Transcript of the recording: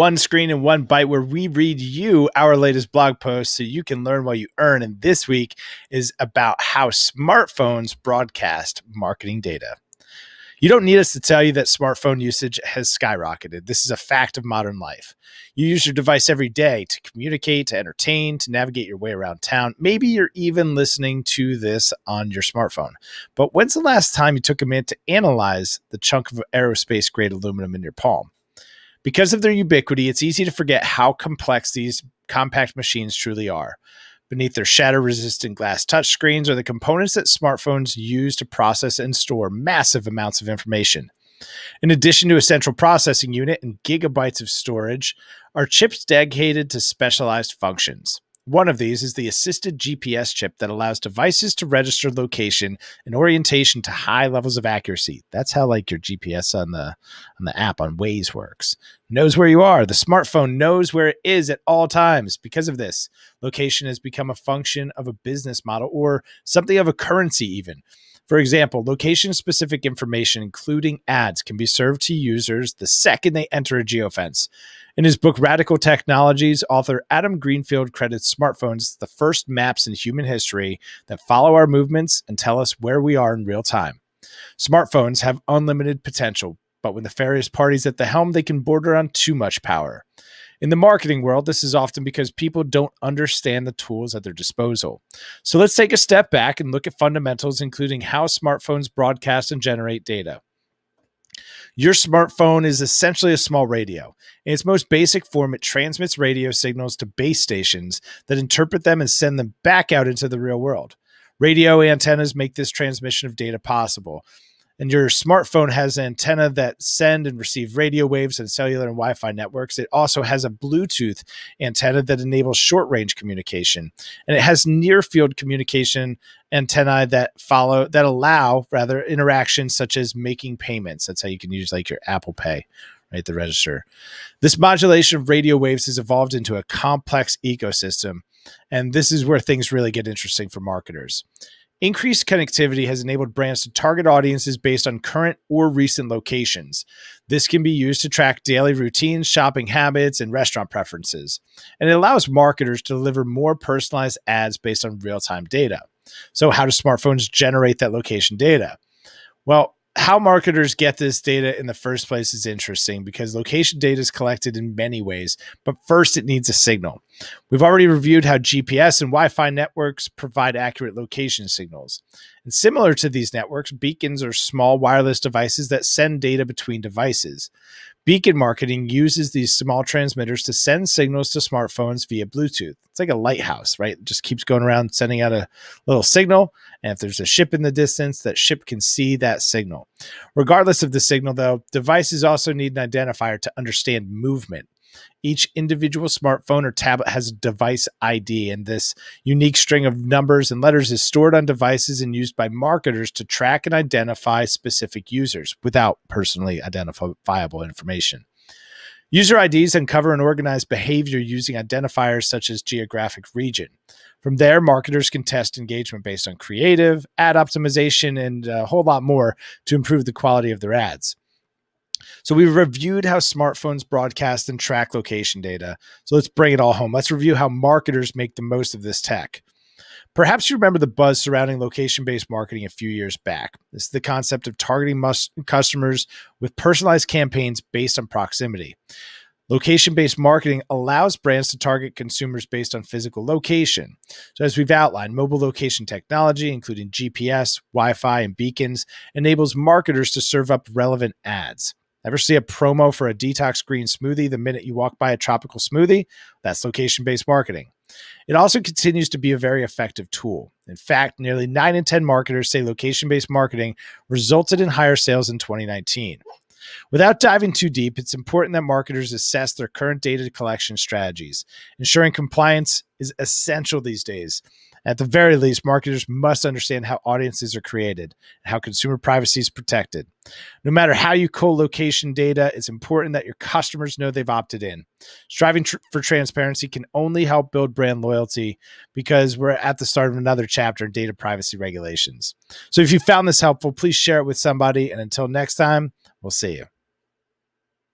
One screen and one bite, where we read you our latest blog post so you can learn while you earn. And this week is about how smartphones broadcast marketing data. You don't need us to tell you that smartphone usage has skyrocketed. This is a fact of modern life. You use your device every day to communicate, to entertain, to navigate your way around town. Maybe you're even listening to this on your smartphone. But when's the last time you took a minute to analyze the chunk of aerospace-grade aluminum in your palm? Because of their ubiquity, it's easy to forget how complex these compact machines truly are. Beneath their shatter-resistant glass touchscreens are the components that smartphones use to process and store massive amounts of information. In addition to a central processing unit and gigabytes of storage, are chips dedicated to specialized functions. One of these is the assisted GPS chip that allows devices to register location and orientation to high levels of accuracy. That's how like your GPS on the app on Waze works. Knows where you are. The smartphone knows where it is at all times. Because of this, location has become a function of a business model or something of a currency even. For example, location-specific information, including ads, can be served to users the second they enter a geofence. In his book, Radical Technologies, author Adam Greenfield credits smartphones the first maps in human history that follow our movements and tell us where we are in real time. Smartphones have unlimited potential, but when the various parties at the helm, they can border on too much power. In the marketing world, this is often because people don't understand the tools at their disposal. So let's take a step back and look at fundamentals, including how smartphones broadcast and generate data. Your smartphone is essentially a small radio. In its most basic form, it transmits radio signals to base stations that interpret them and send them back out into the real world. Radio antennas make this transmission of data possible. And your smartphone has an antenna that send and receive radio waves and cellular and Wi-Fi networks. It also has a Bluetooth antenna that enables short-range communication. And it has near-field communication antennae that allow interactions such as making payments. That's how you can use like your Apple Pay, right? The register. This modulation of radio waves has evolved into a complex ecosystem. And this is where things really get interesting for marketers. Increased connectivity has enabled brands to target audiences based on current or recent locations. This can be used to track daily routines, shopping habits, and restaurant preferences. And it allows marketers to deliver more personalized ads based on real-time data. So how do smartphones generate that location data? Well, how marketers get this data in the first place is interesting because location data is collected in many ways, but first it needs a signal. We've already reviewed how GPS and Wi-Fi networks provide accurate location signals. And similar to these networks, beacons are small wireless devices that send data between devices. Beacon marketing uses these small transmitters to send signals to smartphones via Bluetooth. It's like a lighthouse, right? It just keeps going around sending out a little signal. And if there's a ship in the distance, that ship can see that signal. Regardless of the signal, though, devices also need an identifier to understand movement. Each individual smartphone or tablet has a device ID, and this unique string of numbers and letters is stored on devices and used by marketers to track and identify specific users without personally identifiable information. User IDs uncover and organize behavior using identifiers such as geographic region. From there, marketers can test engagement based on creative, ad optimization, and a whole lot more to improve the quality of their ads. So we've reviewed how smartphones broadcast and track location data. So let's bring it all home. Let's review how marketers make the most of this tech. Perhaps you remember the buzz surrounding location-based marketing a few years back. This is the concept of targeting customers with personalized campaigns based on proximity. Location-based marketing allows brands to target consumers based on physical location. So as we've outlined, mobile location technology, including GPS, Wi-Fi, and beacons, enables marketers to serve up relevant ads. Ever see a promo for a detox green smoothie the minute you walk by a tropical smoothie? That's location-based marketing. It also continues to be a very effective tool. In fact, nearly 9 in 10 marketers say location-based marketing resulted in higher sales in 2019. Without diving too deep, it's important that marketers assess their current data collection strategies. Ensuring compliance is essential these days. At the very least, marketers must understand how audiences are created and how consumer privacy is protected. No matter how you co-location data, it's important that your customers know they've opted in. Striving for transparency can only help build brand loyalty because we're at the start of another chapter in data privacy regulations. So if you found this helpful, please share it with somebody. And until next time, we'll see you.